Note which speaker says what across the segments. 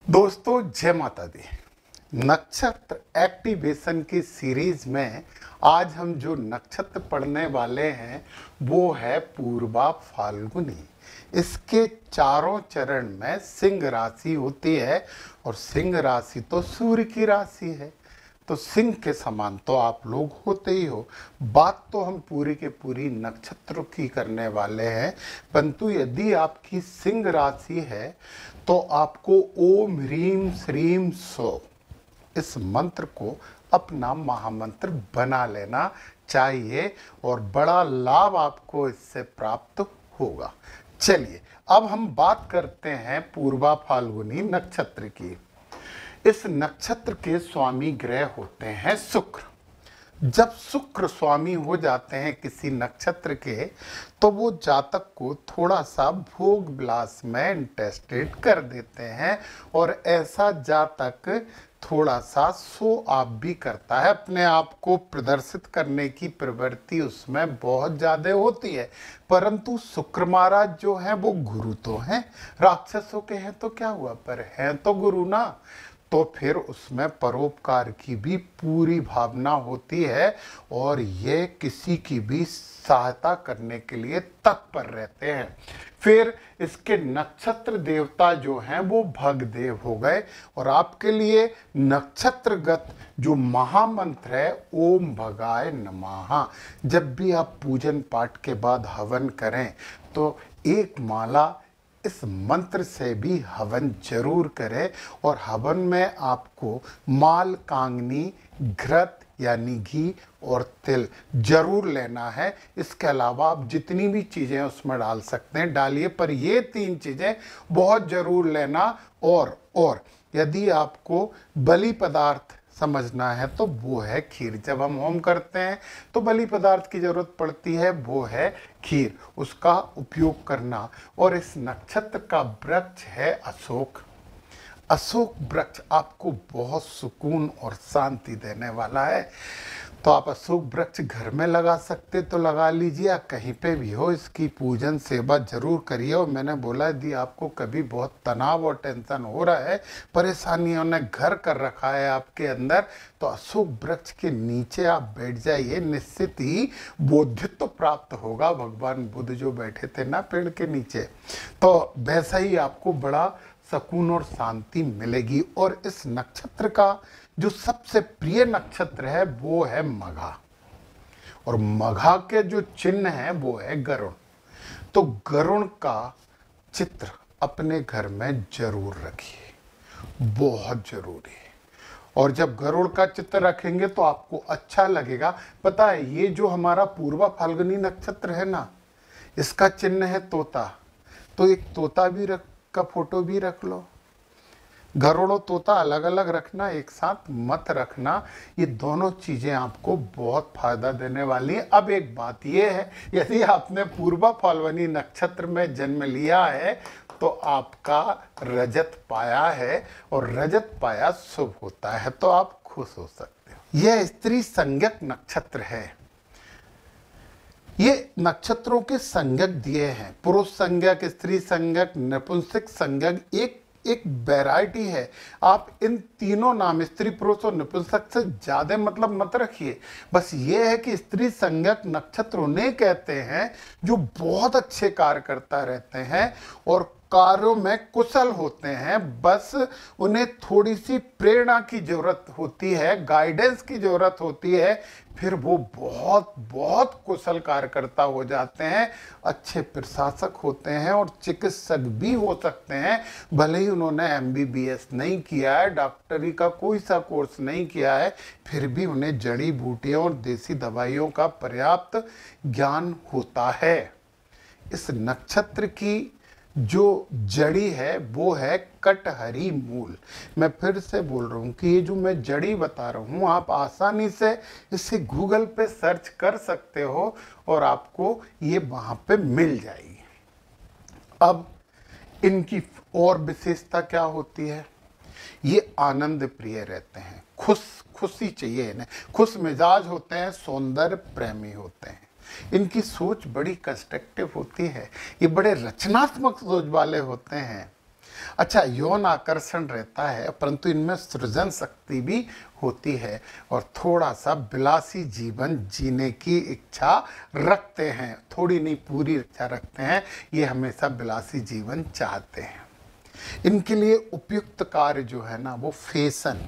Speaker 1: दोस्तों जय माता दी। नक्षत्र एक्टिवेशन की सीरीज में आज हम जो नक्षत्र पढ़ने वाले हैं वो है पूर्वा फाल्गुनी। इसके चारों चरण में सिंह राशि होती है और सिंह राशि तो सूर्य की राशि है, तो सिंह के समान तो आप लोग होते ही हो। बात तो हम पूरी के पूरी नक्षत्र की करने वाले हैं, परंतु यदि आपकी सिंह राशि है तो आपको ओम ह्रीम श्रीम सो इस मंत्र को अपना महामंत्र बना लेना चाहिए और बड़ा लाभ आपको इससे प्राप्त होगा। चलिए अब हम बात करते हैं पूर्वा फाल्गुनी नक्षत्र की। इस नक्षत्र के स्वामी ग्रह होते हैं शुक्र। जब शुक्र स्वामी हो जाते हैं किसी नक्षत्र के तो वो जातक को थोड़ा सा भोग विलास में इंटरेस्टेड कर देते हैं और ऐसा जातक थोड़ा सा शो ऑफ भी करता है, अपने आप को प्रदर्शित करने की प्रवृत्ति उसमें बहुत ज़्यादा होती है। परंतु शुक्र महाराज जो हैं वो गुरु तो हैं, राक्षसों के हैं तो क्या हुआ, पर हैं तो गुरु ना, तो फिर उसमें परोपकार की भी पूरी भावना होती है और ये किसी की भी सहायता करने के लिए तत्पर रहते हैं। फिर इसके नक्षत्र देवता जो हैं वो भगदेव हो गए और आपके लिए नक्षत्रगत जो महामंत्र है ओम भगाय नमः, जब भी आप पूजन पाठ के बाद हवन करें तो एक माला इस मंत्र से भी हवन जरूर करें और हवन में आपको माल कांगनी घृत यानी घी और तिल जरूर लेना है। इसके अलावा आप जितनी भी चीज़ें उसमें डाल सकते हैं डालिए, पर ये 3 चीज़ें बहुत जरूर लेना। और यदि आपको बलि पदार्थ समझना है तो वो है खीर। जब हम होम करते हैं तो बलि पदार्थ की जरूरत पड़ती है, वो है खीर, उसका उपयोग करना। और इस नक्षत्र का वृक्ष है अशोक। अशोक वृक्ष आपको बहुत सुकून और शांति देने वाला है, तो आप अशोक वृक्ष घर में लगा सकते तो लगा लीजिए, या कहीं पे भी हो इसकी पूजन सेवा जरूर करिए। और मैंने बोला यदि आपको कभी बहुत तनाव और टेंशन हो रहा है, परेशानियों ने घर कर रखा है आपके अंदर, तो अशोक वृक्ष के नीचे आप बैठ जाइए, निश्चित ही बोधित्व प्राप्त होगा। भगवान बुद्ध जो बैठे थे ना पेड़ के नीचे, तो वैसा ही आपको बड़ा सुकून और शांति मिलेगी। और इस नक्षत्र का जो सबसे प्रिय नक्षत्र है वो है मघा, और मघा के जो चिन्ह है वो है गरुड़। तो गरुड़ का चित्र अपने घर में जरूर रखिए, बहुत जरूरी है। और जब गरुड़ का चित्र रखेंगे तो आपको अच्छा लगेगा। पता है ये जो हमारा पूर्वा फाल्गुनी नक्षत्र है ना, इसका चिन्ह है तोता, तो एक तोता भी का फोटो भी रख लो। गरुड़ तोता अलग अलग रखना, एक साथ मत रखना। ये दोनों चीजें आपको बहुत फायदा देने वाली है। अब एक बात ये है, यदि आपने पूर्वा फाल्गुनी नक्षत्र में जन्म लिया है तो आपका रजत पाया है, और रजत पाया शुभ होता है, तो आप खुश हो सकते हो। यह स्त्री संज्ञक नक्षत्र है। ये नक्षत्रों के संज्ञक दिए हैं, पुरुष संज्ञक, स्त्री संज्ञक, नपुंसक संज्ञक, एक वैरायटी है। आप इन तीनों नाम स्त्री पुरुष और नपुंसक से ज्यादा मतलब मत रखिए। बस ये है कि स्त्री संज्ञक नक्षत्र उन्हें कहते हैं जो बहुत अच्छे कार्य करता रहते हैं और कार्यों में कुशल होते हैं। बस उन्हें थोड़ी सी प्रेरणा की जरूरत होती है, गाइडेंस की जरूरत होती है, फिर वो बहुत बहुत कुशल कार्यकर्ता हो जाते हैं, अच्छे प्रशासक होते हैं और चिकित्सक भी हो सकते हैं। भले ही उन्होंने MBBS नहीं किया है, डॉक्टरी का कोई सा कोर्स नहीं किया है, फिर भी उन्हें जड़ी बूटियों और देसी दवाइयों का पर्याप्त ज्ञान होता है। इस नक्षत्र की जो जड़ी है वो है कटहरी मूल। मैं फिर से बोल रहा हूँ कि ये जो मैं जड़ी बता रहा हूँ आप आसानी से इसे गूगल पे सर्च कर सकते हो और आपको ये वहाँ पे मिल जाएगी। अब इनकी और विशेषता क्या होती है, ये आनंद प्रिय रहते हैं, खुशी चाहिए इन्हें, खुश मिजाज होते हैं, सौंदर्य प्रेमी होते हैं। इनकी सोच बड़ी कंस्ट्रक्टिव होती है, ये बड़े रचनात्मक सोच वाले होते हैं। अच्छा, यौन आकर्षण रहता है, परंतु इनमें सृजन शक्ति भी होती है और थोड़ा सा विलासी जीवन जीने की इच्छा रखते हैं, थोड़ी नहीं पूरी इच्छा रखते हैं। ये हमेशा विलासी जीवन चाहते हैं। इनके लिए उपयुक्त कार्य जो है ना, वो फैशन,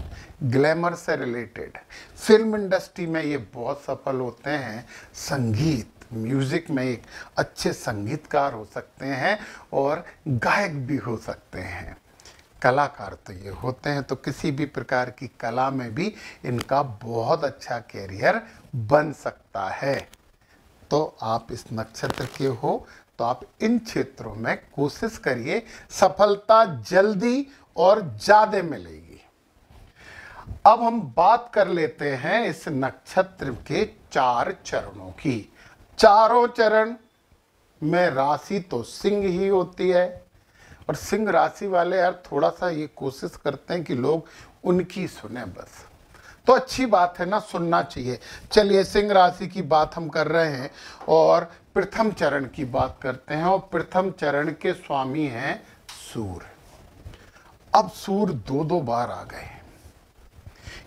Speaker 1: ग्लैमर से रिलेटेड। फिल्म इंडस्ट्री में ये बहुत सफल होते हैं। संगीत, म्यूजिक में एक अच्छे संगीतकार हो सकते हैं और गायक भी हो सकते हैं। कलाकार तो ये होते हैं, तो किसी भी प्रकार की कला में भी इनका बहुत अच्छा कैरियर बन सकता है। तो आप इस नक्षत्र के हो तो आप इन क्षेत्रों में कोशिश करिए, सफलता जल्दी और ज्यादा मिलेगी। अब हम बात कर लेते हैं इस नक्षत्र के 4 चरणों की। चारों चरण में राशि तो सिंह ही होती है, और सिंह राशि वाले यार थोड़ा सा ये कोशिश करते हैं कि लोग उनकी सुने बस, तो अच्छी बात है ना, सुनना चाहिए। चलिए, सिंह राशि की बात हम कर रहे हैं और प्रथम चरण की बात करते हैं, और प्रथम चरण के स्वामी हैं सूर्य। अब सूर्य 2-2 बार आ गए।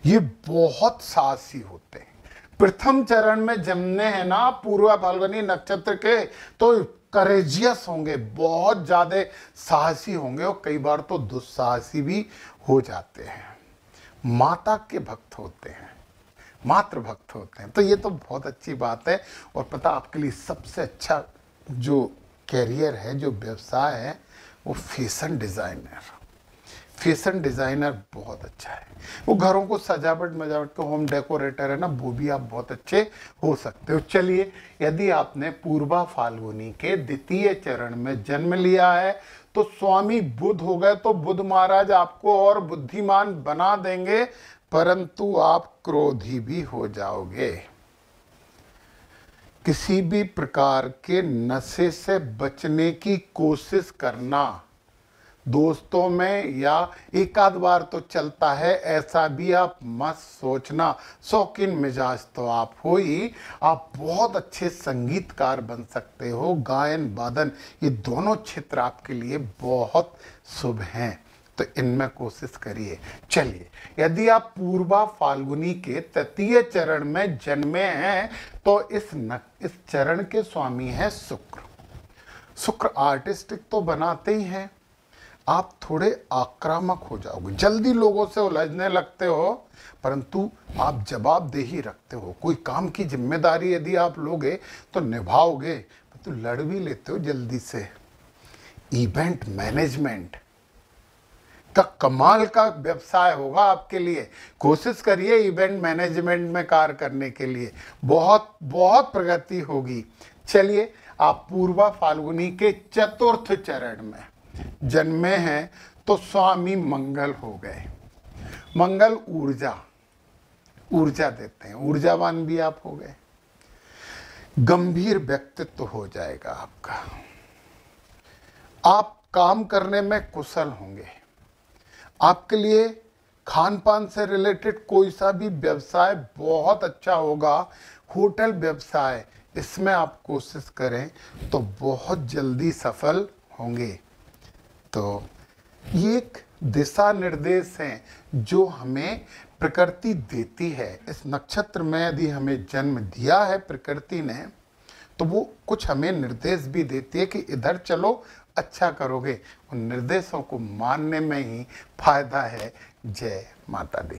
Speaker 1: ये बहुत साहसी होते हैं। प्रथम चरण में जमने हैं ना पूर्वा फाल्गुनी नक्षत्र के, तो करेजियस होंगे, बहुत ज्यादा साहसी होंगे और कई बार तो दुस्साहसी भी हो जाते हैं। माता के भक्त होते हैं, मातृ भक्त होते हैं, तो ये तो बहुत अच्छी बात है। और पता आपके लिए सबसे अच्छा जो कैरियर है, जो व्यवसाय है, वो फैशन डिजाइनर। फैशन डिजाइनर बहुत अच्छा है। वो घरों को सजावट मजावट का होम डेकोरेटर है ना, वो भी आप बहुत अच्छे हो सकते हो। चलिए, यदि आपने पूर्वा फाल्गुनी के द्वितीय चरण में जन्म लिया है तो स्वामी बुध हो गए, तो बुध महाराज आपको और बुद्धिमान बना देंगे, परंतु आप क्रोधी भी हो जाओगे। किसी भी प्रकार के नशे से बचने की कोशिश करना। दोस्तों में या एक आध बार तो चलता है, ऐसा भी आप मत सोचना। शौकीन मिजाज तो आप हो ही, आप बहुत अच्छे संगीतकार बन सकते हो। गायन वादन ये दोनों क्षेत्र आपके लिए बहुत शुभ हैं, तो इनमें कोशिश करिए। चलिए, यदि आप पूर्वा फाल्गुनी के तृतीय चरण में जन्मे हैं तो इस चरण के स्वामी हैं शुक्र। शुक्र आर्टिस्टिक तो बनाते ही हैं। आप थोड़े आक्रामक हो जाओगे, जल्दी लोगों से उलझने लगते हो, परंतु आप जवाबदेही रखते हो। कोई काम की जिम्मेदारी यदि आप लोगे तो निभाओगे, तो लड़ भी लेते हो जल्दी से। इवेंट मैनेजमेंट का कमाल का व्यवसाय होगा आपके लिए। कोशिश करिए इवेंट मैनेजमेंट में कार्य करने के लिए, बहुत बहुत प्रगति होगी। चलिए, आप पूर्वा फाल्गुनी के चतुर्थ चरण में जन्मे हैं तो स्वामी मंगल हो गए। मंगल ऊर्जा देते हैं, ऊर्जावान भी आप हो गए। गंभीर व्यक्तित्व हो जाएगा आपका। आप काम करने में कुशल होंगे। आपके लिए खान पान से रिलेटेड कोई सा भी व्यवसाय बहुत अच्छा होगा। होटल व्यवसाय, इसमें आप कोशिश करें तो बहुत जल्दी सफल होंगे। तो ये एक दिशा निर्देश हैं जो हमें प्रकृति देती है। इस नक्षत्र में यदि हमें जन्म दिया है प्रकृति ने, तो वो कुछ हमें निर्देश भी देती है कि इधर चलो, अच्छा करोगे। उन निर्देशों को मानने में ही फायदा है। जय माता दी।